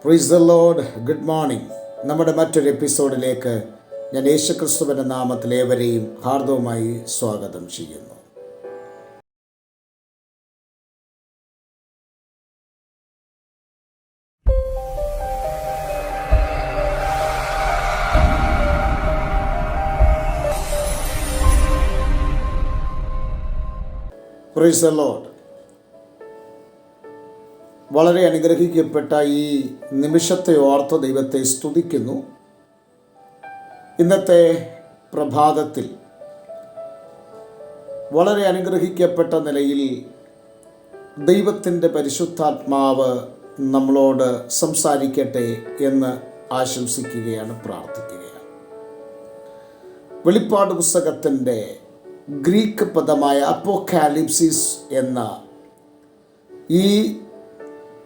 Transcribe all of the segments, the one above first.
Praise the Lord. Good morning. നമ്മുടെ മറ്റൊരു എപ്പിസോഡിലേക്ക് ഞാൻ യേശുക്രിസ്തുവിൻ്റെ നാമത്തിൽ ഏവരെയും ഹാർദവമായി സ്വാഗതം ചെയ്യുന്നു. Praise the Lord. വളരെ അനുഗ്രഹിക്കപ്പെട്ട ഈ നിമിഷത്തെ ഓർത്ത് ദൈവത്തെ സ്തുതിക്കുന്നു. ഇന്നത്തെ പ്രഭാതത്തിൽ വളരെ അനുഗ്രഹിക്കപ്പെട്ട നിലയിൽ ദൈവത്തിൻ്റെ പരിശുദ്ധാത്മാവ് നമ്മളോട് സംസാരിക്കട്ടെ എന്ന് ആശംസിക്കുകയാണ്, പ്രാർത്ഥിക്കുകയാണ്. വെളിപ്പാട് പുസ്തകത്തിൻ്റെ ഗ്രീക്ക് പദമായ അപ്പോക്കാലിപ്സിസ് എന്ന ഈ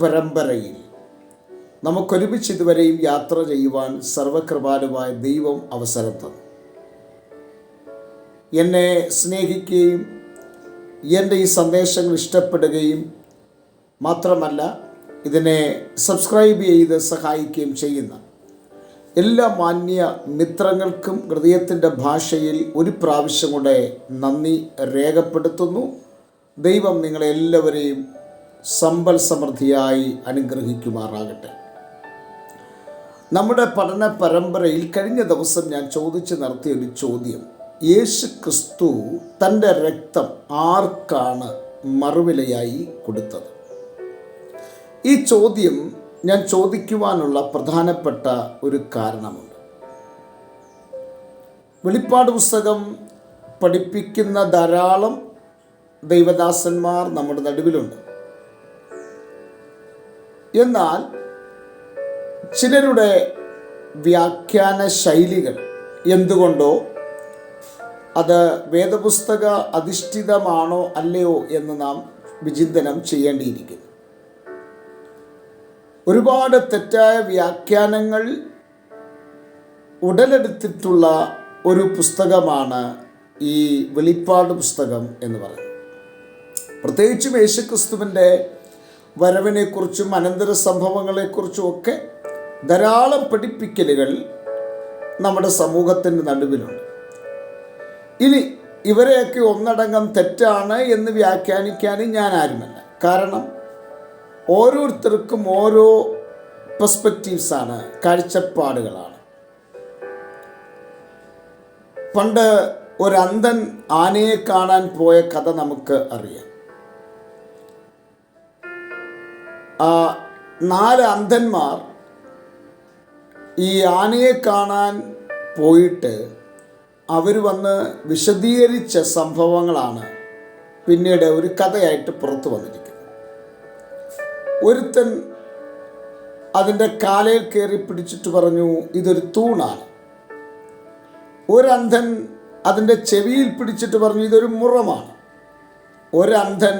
പരമ്പരയിൽ നമുക്കൊരുമിച്ച് ഇതുവരെയും യാത്ര ചെയ്യുവാൻ സർവകൃപാലുവായ ദൈവം അവസരം തന്നു. എന്നെ സ്നേഹിക്കുകയും എൻ്റെ ഈ സന്ദേശങ്ങൾ ഇഷ്ടപ്പെടുകയും മാത്രമല്ല ഇതിനെ സബ്സ്ക്രൈബ് ചെയ്ത് സഹായിക്കുകയും ചെയ്യുന്ന എല്ലാ മാന്യ മിത്രങ്ങൾക്കും ഹൃദയത്തിൻ്റെ ഭാഷയിൽ ഒരു പ്രാവശ്യം കൂടെ നന്ദി രേഖപ്പെടുത്തുന്നു. ദൈവം നിങ്ങളെല്ലാവരെയും സമ്പൽ സമൃദ്ധിയായി അനുഗ്രഹിക്കുമാറാകട്ടെ. നമ്മുടെ പഠന പരമ്പരയിൽ കഴിഞ്ഞ ദിവസം ഞാൻ ചോദിച്ചു നടത്തിയ ഒരു ചോദ്യം, യേശു ക്രിസ്തു തൻ്റെ രക്തം ആർക്കാണ് മറുവിലയായി കൊടുത്തത്? ഈ ചോദ്യം ഞാൻ ചോദിക്കുവാനുള്ള പ്രധാനപ്പെട്ട ഒരു കാരണമുണ്ട്. വെളിപ്പാട് പുസ്തകം പഠിപ്പിക്കുന്ന ധാരാളം ദൈവദാസന്മാർ നമ്മുടെ നടുവിലുണ്ട്. എന്നാൽ ചിലരുടെ വ്യാഖ്യാന ശൈലികൾ എന്തുകൊണ്ടോ അത് വേദപുസ്തക അധിഷ്ഠിതമാണോ അല്ലയോ എന്ന് നാം വിചിന്തനം ചെയ്യേണ്ടിയിരിക്കുന്നു. ഒരുപാട് തെറ്റായ വ്യാഖ്യാനങ്ങൾ ഉടലെടുത്തിട്ടുള്ള ഒരു പുസ്തകമാണ് ഈ വെളിപ്പാട് പുസ്തകം എന്ന് പറയുന്നത്. പ്രത്യേകിച്ചും യേശുക്രിസ്തുവിൻ്റെ വരവിനെക്കുറിച്ചും അനന്തര സംഭവങ്ങളെക്കുറിച്ചും ഒക്കെ ധാരാളം പഠിപ്പിക്കലുകൾ നമ്മുടെ സമൂഹത്തിൻ്റെ നടുവിലുണ്ട്. ഇനി ഇവരെയൊക്കെ ഒന്നടങ്കം തെറ്റാണ് എന്ന് വ്യാഖ്യാനിക്കാനും ഞാൻ ആരുമല്ല. കാരണം ഓരോരുത്തർക്കും ഓരോ പെർസ്പെക്റ്റീവ്സാണ്, കാഴ്ചപ്പാടുകളാണ്. പണ്ട് ഒരു അന്ധൻ ആനയെ കാണാൻ പോയ കഥ നമുക്ക് അറിയാം. 4 അന്ധന്മാർ ഈ ആനയെ കാണാൻ പോയിട്ട് അവർ വന്ന് വിശദീകരിച്ച സംഭവങ്ങളാണ് പിന്നീട് ഒരു കഥയായിട്ട് പുറത്തു വന്നിരിക്കുന്നത്. ഒരുത്തൻ അതിൻ്റെ കാലയിൽ കയറി പിടിച്ചിട്ട് പറഞ്ഞു ഇതൊരു തൂണാണ്. ഒരന്ധൻ അതിൻ്റെ ചെവിയിൽ പിടിച്ചിട്ട് പറഞ്ഞു ഇതൊരു മുറമാണ്. ഒരന്ധൻ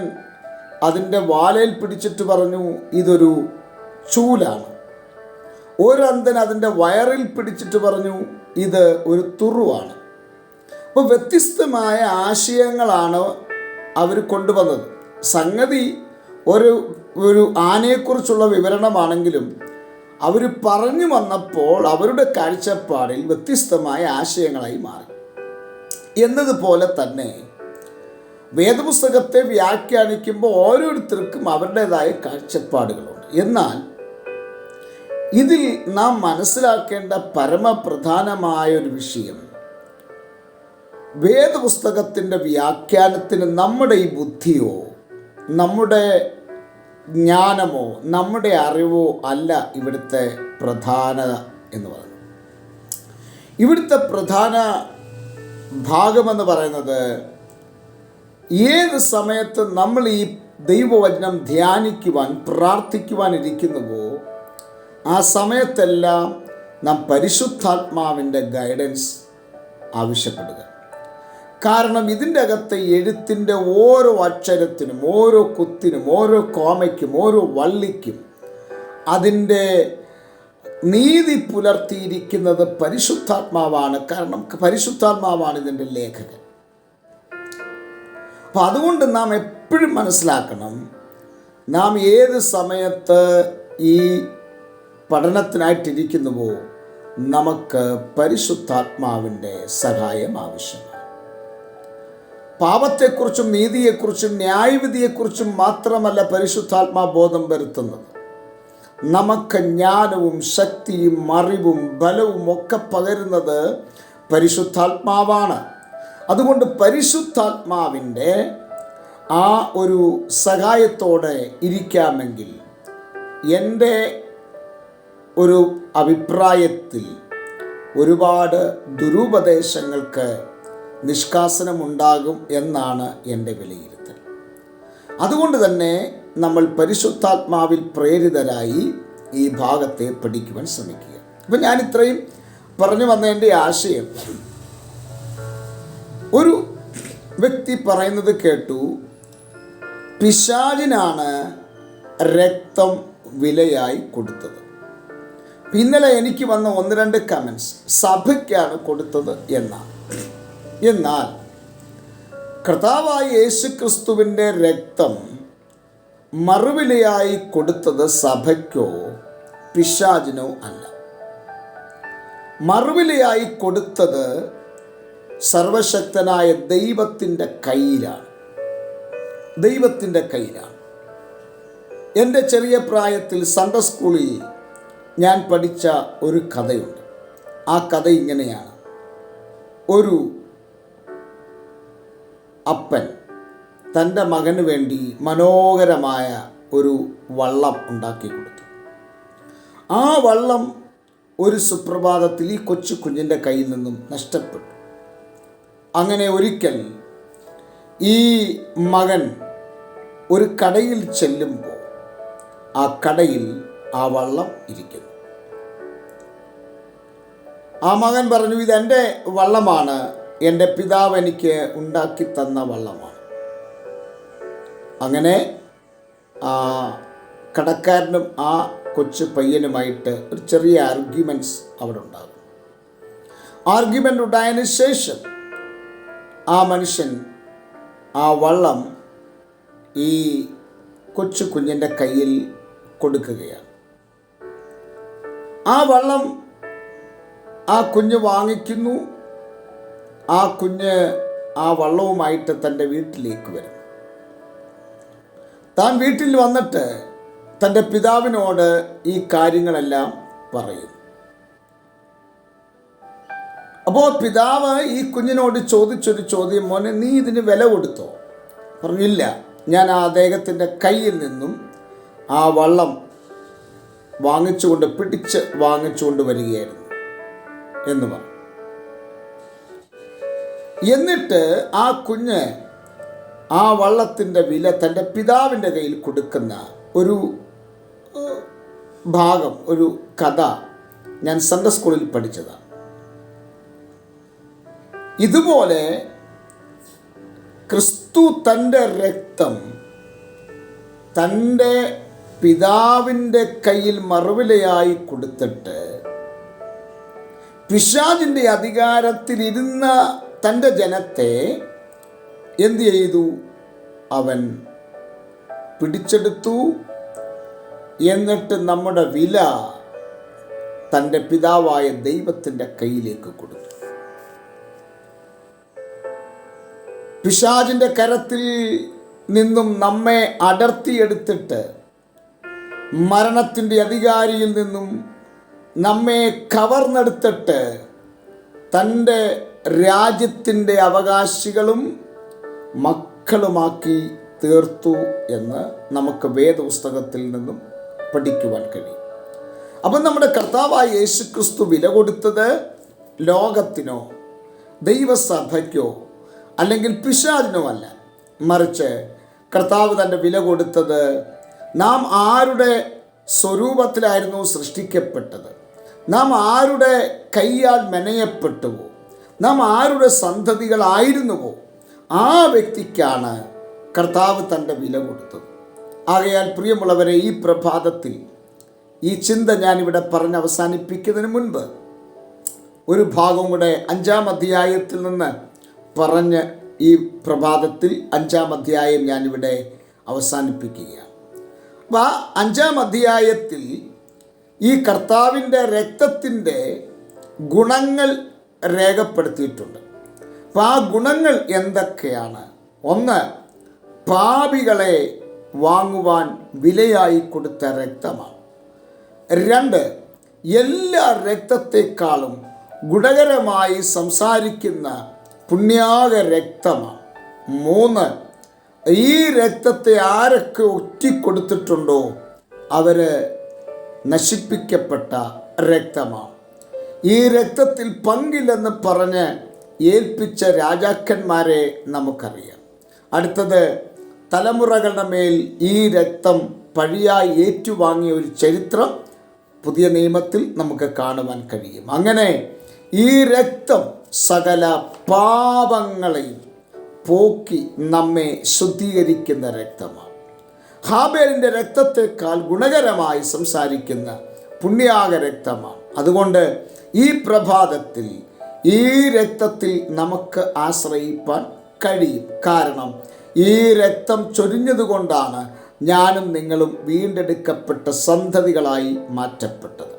അതിൻ്റെ വാലയിൽ പിടിച്ചിട്ട് പറഞ്ഞു ഇതൊരു ചൂലാണ്. ഒരന്ധൻ അതിൻ്റെ വയറിൽ പിടിച്ചിട്ട് പറഞ്ഞു ഇത് ഒരു തുറുവാണ്. അപ്പോൾ വ്യത്യസ്തമായ ആശയങ്ങളാണ് അവർ കൊണ്ടുവന്നത്. സംഗതി ഒരു ആനയെക്കുറിച്ചുള്ള വിവരണമാണെങ്കിലും അവർ പറഞ്ഞു വന്നപ്പോൾ അവരുടെ കാഴ്ചപ്പാടിൽ വ്യത്യസ്തമായ ആശയങ്ങളായി മാറി. എന്നതുപോലെ തന്നെ വേദപുസ്തകത്തെ വ്യാഖ്യാനിക്കുമ്പോൾ ഓരോരുത്തർക്കും അവരുടേതായ കാഴ്ചപ്പാടുകളുണ്ട്. എന്നാൽ ഇതിൽ നാം മനസ്സിലാക്കേണ്ട പരമപ്രധാനമായ ഒരു വിഷയം, വേദപുസ്തകത്തിൻ്റെ വ്യാഖ്യാനത്തിന് നമ്മുടെ ഈ ബുദ്ധിയോ നമ്മുടെ ജ്ഞാനമോ നമ്മുടെ അറിവോ അല്ല ഇവിടുത്തെ പ്രധാനത എന്ന് പറയുന്നത്. ഇവിടുത്തെ പ്രധാന ഭാഗമെന്ന് പറയുന്നത് ഏത് സമയത്ത് നമ്മൾ ഈ ദൈവവചനം ധ്യാനിക്കുവാൻ പ്രാർത്ഥിക്കുവാൻ ഇരിക്കുന്നുവോ ആ സമയത്തെല്ലാം നാം പരിശുദ്ധാത്മാവിൻ്റെ ഗൈഡൻസ് ആവശ്യപ്പെടുക. കാരണം ഇതിൻ്റെ അകത്തെ എഴുത്തിൻ്റെ ഓരോ അക്ഷരത്തിനും ഓരോ കുത്തിനും ഓരോ കോമയ്ക്കും ഓരോ വള്ളിക്കും അതിൻ്റെ നീതി പുലർത്തിയിരിക്കുന്നത് പരിശുദ്ധാത്മാവാണ്. കാരണം പരിശുദ്ധാത്മാവാണ് ഇതിൻ്റെ ലേഖകൻ. അപ്പം അതുകൊണ്ട് നാം എപ്പോഴും മനസ്സിലാക്കണം, നാം ഏത് സമയത്ത് ഈ പഠനത്തിനായിട്ടിരിക്കുന്നുവോ നമുക്ക് പരിശുദ്ധാത്മാവിൻ്റെ സഹായം ആവശ്യമാണ്. പാപത്തെക്കുറിച്ചും നീതിയെക്കുറിച്ചും ന്യായവിധിയെക്കുറിച്ചും മാത്രമല്ല പരിശുദ്ധാത്മാ ബോധം വരുത്തുന്നത്. നമുക്ക് ജ്ഞാനവും ശക്തിയും അറിവും ബലവും ഒക്കെ പകരുന്നത് പരിശുദ്ധാത്മാവാണ്. അതുകൊണ്ട് പരിശുദ്ധാത്മാവിൻ്റെ ആ ഒരു സഹായത്തോടെ ഇരിക്കാമെങ്കിൽ എൻ്റെ ഒരു അഭിപ്രായത്തിൽ ഒരുപാട് ദുരുപദേശങ്ങൾക്ക് നിഷ്കാസനമുണ്ടാകും എന്നാണ് എൻ്റെ വിലയിരുത്തൽ. അതുകൊണ്ട് തന്നെ നമ്മൾ പരിശുദ്ധാത്മാവിൽ പ്രേരിതരായി ഈ ഭാഗത്തെ പഠിക്കുവാൻ ശ്രമിക്കുക. അപ്പം ഞാൻ ഇത്രയും പറഞ്ഞു വന്നതിൻ്റെ ആശയം, ഒരു വ്യക്തി പറയുന്നത് കേട്ടു, പിശാചിനാണ് രക്തം വിലയായി കൊടുത്തത്. ഇന്നലെ എനിക്ക് വന്ന 1-2 കമൻസ് സഭയ്ക്കാണ് കൊടുത്തത് എന്നാണ്. എന്നാൽ കർത്താവായ യേശുക്രിസ്തുവിൻ്റെ രക്തം മറുവിലയായി കൊടുത്തത് സഭയ്ക്കോ പിശാചിനോ അല്ല. മറുവിലയായി കൊടുത്തത് സർവശക്തനായ ദൈവത്തിൻ്റെ കയ്യിലാണ്. ദൈവത്തിൻ്റെ കയ്യിലാണ്. എൻ്റെ ചെറിയ പ്രായത്തിൽ സൺഡേ സ്കൂളിൽ ഞാൻ പഠിച്ച ഒരു കഥയുണ്ട്. ആ കഥ ഇങ്ങനെയാണ്. ഒരു അപ്പൻ തൻ്റെ മകന് വേണ്ടി മനോഹരമായ ഒരു വള്ളം ഉണ്ടാക്കി കൊടുത്തു. ആ വള്ളം ഒരു സുപ്രഭാതത്തിൽ ഈ കൊച്ചു കുഞ്ഞിൻ്റെ കയ്യിൽ നിന്നും നഷ്ടപ്പെട്ടു. അങ്ങനെ ഒരിക്കൽ ഈ മകൻ ഒരു കടയിൽ ചെല്ലുമ്പോൾ ആ കടയിൽ ആ വള്ളം ഇരിക്കുന്നു. ആ മകൻ പറഞ്ഞു, ഇതെൻ്റെ വള്ളമാണ്, എൻ്റെ പിതാവ് എനിക്ക് ഉണ്ടാക്കി തന്ന വള്ളമാണ്. അങ്ങനെ ആ കടക്കാരനും ആ കൊച്ചു പയ്യനുമായിട്ട് ഒരു ചെറിയ ആർഗ്യുമെൻറ്റ്സ് അവിടെ ഉണ്ടാകും. ആർഗ്യുമെൻ്റ് ഉണ്ടായതിന് ശേഷം ആ മനുഷ്യൻ ആ വള്ളം ഈ കൊച്ചു കുഞ്ഞിൻ്റെ കയ്യിൽ കൊടുക്കുകയാണ്. ആ വള്ളം ആ കുഞ്ഞ് വാങ്ങിക്കുന്നു. ആ കുഞ്ഞ് ആ വള്ളവുമായിട്ട് തൻ്റെ വീട്ടിലേക്ക് വരും. താൻ വീട്ടിൽ വന്നിട്ട് തൻ്റെ പിതാവിനോട് ഈ കാര്യങ്ങളെല്ലാം പറയും. അപ്പോൾ പിതാവ് ഈ കുഞ്ഞിനോട് ചോദിച്ചൊരു ചോദ്യം, മോനെ നീ ഇതിന് വില കൊടുത്തോ? പറഞ്ഞില്ല, ഞാൻ ആ അദ്ദേഹത്തിൻ്റെ കയ്യിൽ നിന്നും ആ വള്ളം പിടിച്ച് വാങ്ങിച്ചുകൊണ്ട് വരികയായിരുന്നു എന്ന് പറഞ്ഞു. എന്നിട്ട് ആ കുഞ്ഞ് ആ വള്ളത്തിൻ്റെ വില തൻ്റെ പിതാവിൻ്റെ കയ്യിൽ കൊടുക്കുന്ന ഒരു ഭാഗം, ഒരു കഥ ഞാൻ സൺഡേ സ്കൂളിൽ പഠിച്ചതാണ്. ഇതുപോലെ ക്രിസ്തു തൻ്റെ രക്തം തൻ്റെ പിതാവിൻ്റെ കയ്യിൽ മറുവിലയായി കൊടുത്തിട്ട് പിശാചിൻ്റെ അധികാരത്തിലിരുന്ന തൻ്റെ ജനത്തെ എന്തു ചെയ്തു? അവൻ പിടിച്ചെടുത്തു. എന്നിട്ട് നമ്മുടെ വില തൻ്റെ പിതാവായ ദൈവത്തിൻ്റെ കയ്യിലേക്ക് കൊടുത്തു. പിശാചിൻ്റെ കരത്തിൽ നിന്നും നമ്മെ അടർത്തിയെടുത്തിട്ട് മരണത്തിൻ്റെ അധികാരിയിൽ നിന്നും നമ്മെ കവർന്നെടുത്തിട്ട് തൻ്റെ രാജ്യത്തിൻ്റെ അവകാശികളും മക്കളുമാക്കി തീർത്തു എന്ന് നമുക്ക് വേദപുസ്തകത്തിൽ നിന്നും പഠിക്കുവാൻ കഴിയും. അപ്പം നമ്മുടെ കർത്താവായ യേശുക്രിസ്തു വില കൊടുത്തത് ലോകത്തിനോ ദൈവസഭയ്ക്കോ അല്ലെങ്കിൽ പിശാചിനോ അല്ല, മറിച്ച് കർത്താവ് തൻ്റെ വില കൊടുത്തത് നാം ആരുടെ സ്വരൂപത്തിലായിരുന്നു സൃഷ്ടിക്കപ്പെട്ടത്, നാം ആരുടെ കൈയാൽ മെനയപ്പെട്ടുവോ, നാം ആരുടെ സന്തതികളായിരുന്നുവോ ആ വ്യക്തിക്കാണ് കർത്താവ് തൻ്റെ വില കൊടുത്തത്. ആകയാൽ പ്രിയമുള്ളവരെ, ഈ പ്രഭാതത്തിൽ ഈ ചിന്ത ഞാനിവിടെ പറഞ്ഞ് അവസാനിപ്പിക്കുന്നതിന് മുൻപ് ഒരു ഭാഗം കൂടെ 5-ാം അധ്യായത്തിൽ നിന്ന് പറഞ്ഞ് ഈ പ്രഭാതത്തിൽ 5-ാം അധ്യായം ഞാനിവിടെ അവസാനിപ്പിക്കുകയാണ്. അപ്പോൾ 5-ാം അധ്യായത്തിൽ ഈ കർത്താവിൻ്റെ രക്തത്തിൻ്റെ ഗുണങ്ങൾ രേഖപ്പെടുത്തിയിട്ടുണ്ട്. അപ്പം ആ ഗുണങ്ങൾ എന്തൊക്കെയാണ്? ഒന്ന്, പാപികളെ വാങ്ങുവാൻ വിലയായി കൊടുത്ത രക്തമാണ്. രണ്ട്, എല്ലാ രക്തത്തെക്കാളും ഗുണകരമായി സംസാരിക്കുന്ന പുണ്യാക രക്തമാണ്. മൂന്ന്, ഈ രക്തത്തെ ആരൊക്കെ ഒറ്റിക്കൊടുത്തിട്ടുണ്ടോ അവർ നശിപ്പിക്കപ്പെട്ട രക്തമാണ്. ഈ രക്തത്തിൽ പങ്കില്ലെന്ന് പറഞ്ഞ് ഏൽപ്പിച്ച രാജാക്കന്മാരെ നമുക്കറിയാം. അടുത്തത്, തലമുറകളുടെ മേൽ ഈ രക്തം പഴിയായി ഏറ്റുവാങ്ങിയ ഒരു ചരിത്രം പുതിയ നിയമത്തിൽ നമുക്ക് കാണുവാൻ കഴിയും. അങ്ങനെ ഈ രക്തം സകല പാപങ്ങളെയും പോക്കി നമ്മെ ശുദ്ധീകരിക്കുന്ന രക്തമാണ്. ഹാബേലിൻ്റെ രക്തത്തെക്കാൾ ഗുണകരമായി സംസാരിക്കുന്ന പുണ്യാക രക്തമാണ്. അതുകൊണ്ട് ഈ പ്രഭാതത്തിൽ ഈ രക്തത്തിൽ നമുക്ക് ആശ്രയിപ്പാൻ കഴിയും. കാരണം ഈ രക്തം ചൊരിഞ്ഞതുകൊണ്ടാണ് ഞാനും നിങ്ങളും വീണ്ടെടുക്കപ്പെട്ട സന്തതികളായി മാറ്റപ്പെട്ടത്.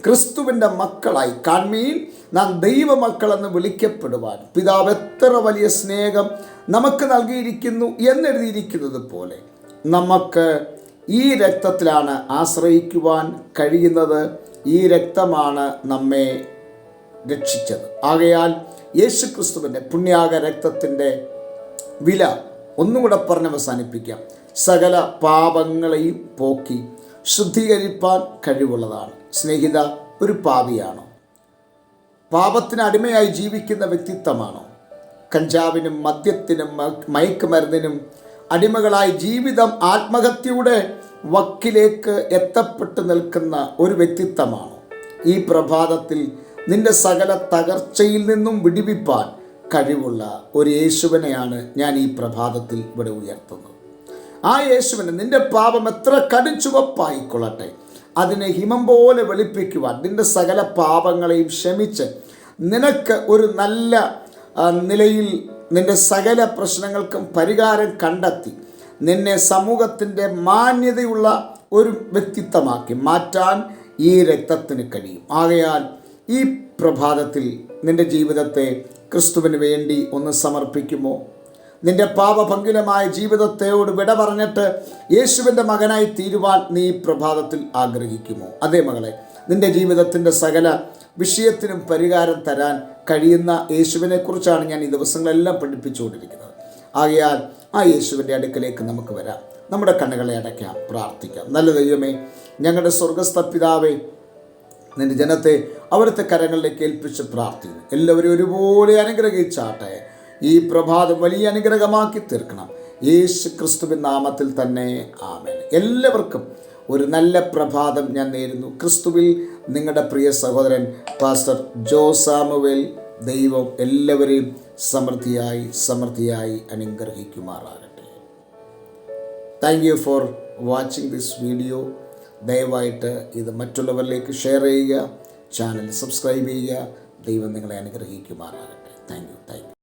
ക്രിസ്തുവിൻ്റെ മക്കളായി കാൺമീൻ, നാം ദൈവമക്കളെന്ന് വിളിക്കപ്പെടുവാൻ പിതാവ് എത്ര വലിയ സ്നേഹം നമുക്ക് നൽകിയിരിക്കുന്നു എന്നെഴുതിയിരിക്കുന്നത് പോലെ നമുക്ക് ഈ രക്തത്തിലാണ് ആശ്രയിക്കുവാൻ കഴിയുന്നത്. ഈ രക്തമാണ് നമ്മെ രക്ഷിച്ചത്. ആകയാൽ യേശു ക്രിസ്തുവിൻ്റെ പുണ്യാക രക്തത്തിൻ്റെ വില ഒന്നും കൂടെ പറഞ്ഞ് അവസാനിപ്പിക്കാം. സകല പാപങ്ങളെയും പോക്കി ശുദ്ധീകരിപ്പാൻ കഴിവുള്ളതാണ്. സ്നേഹിത, ഒരു പാപിയാണോ? പാപത്തിന് അടിമയായി ജീവിക്കുന്ന വ്യക്തിത്വമാണോ? കഞ്ചാവിനും മദ്യത്തിനും മയക്കുമരുന്നിനും അടിമകളായി ജീവിതം ആത്മഹത്യയുടെ വക്കിലേക്ക് എത്തപ്പെട്ടു നിൽക്കുന്ന ഒരു വ്യക്തിത്വമാണോ? ഈ പ്രഭാതത്തിൽ നിന്റെ സകല തകർച്ചയിൽ നിന്നും വിടുവിപ്പാൻ കഴിവുള്ള ഒരു യേശുവിനെയാണ് ഞാൻ ഈ പ്രഭാതത്തിൽ ഇവിടെ ഉയർത്തുന്നത്. ആ യേശുവിനെ നിന്റെ പാപം എത്ര കടുംചുവപ്പായിക്കൊള്ളട്ടെ, അതിനെ ഹിമം പോലെ വെളുപ്പിക്കുവാൻ, നിന്റെ സകല പാപങ്ങളെയും ക്ഷമിച്ച് നിനക്ക് ഒരു നല്ല നിലയിൽ നിന്റെ സകല പ്രശ്നങ്ങൾക്കും പരിഹാരം കണ്ടെത്തി നിന്നെ സമൂഹത്തിൻ്റെ മാന്യതയുള്ള ഒരു വ്യക്തിത്വമാക്കി മാറ്റാൻ ഈ രക്തത്തിന് കഴിയും. ആകയാൽ ഈ പ്രഭാതത്തിൽ നിന്റെ ജീവിതത്തെ ക്രിസ്തുവിന് വേണ്ടി ഒന്ന് സമർപ്പിക്കുമോ? നിന്റെ പാപഭംഗുലമായ ജീവിതത്തോട് വിട പറഞ്ഞിട്ട് യേശുവിൻ്റെ മകനായി തീരുവാൻ നീ പ്രഭാതത്തിൽ ആഗ്രഹിക്കുമോ? അതേ മകളെ, നിന്റെ ജീവിതത്തിൻ്റെ സകല വിഷയത്തിനും പരിഹാരം തരാൻ കഴിയുന്ന യേശുവിനെക്കുറിച്ചാണ് ഞാൻ ഈ ദിവസങ്ങളെല്ലാം പഠിപ്പിച്ചുകൊണ്ടിരിക്കുന്നത്. ആകയാൽ ആ യേശുവിൻ്റെ അടുക്കലേക്ക് നമുക്ക് വരാം. നമ്മുടെ കണ്ണുകളെ അടയ്ക്കാം, പ്രാർത്ഥിക്കാം. നല്ല ദൈവമേ, ഞങ്ങളുടെ സ്വർഗസ്ഥ പിതാവേ, നിന്റെ ജനത്തെ അവിടുത്തെ കരങ്ങളിലേക്ക് ഏൽപ്പിച്ച് പ്രാർത്ഥിക്കുന്നു. എല്ലാവരും ഒരുപോലെ അനുഗ്രഹിച്ചാട്ടെ. ഈ പ്രഭാതം വലിയ അനുഗ്രഹമാക്കി തീർക്കണം. യേശു ക്രിസ്തുവിൻ നാമത്തിൽ തന്നെ ആമേൻ. എല്ലാവർക്കും ഒരു നല്ല പ്രഭാതം ഞാൻ നേരുന്നു. ക്രിസ്തുവിൽ നിങ്ങളുടെ പ്രിയ സഹോദരൻ പാസ്റ്റർ ജോ സാമുവേൽ. ദൈവം എല്ലാവരെയും സമൃദ്ധിയായി അനുഗ്രഹിക്കുമാറാകട്ടെ. Thank you for watching this video. ദയവായിട്ട് ഇത് മറ്റുള്ളവരിലേക്ക് ഷെയർ ചെയ്യുക, ചാനൽ സബ്സ്ക്രൈബ് ചെയ്യുക. ദൈവം നിങ്ങളെ അനുഗ്രഹിക്കുമാറാകട്ടെ. Thank you.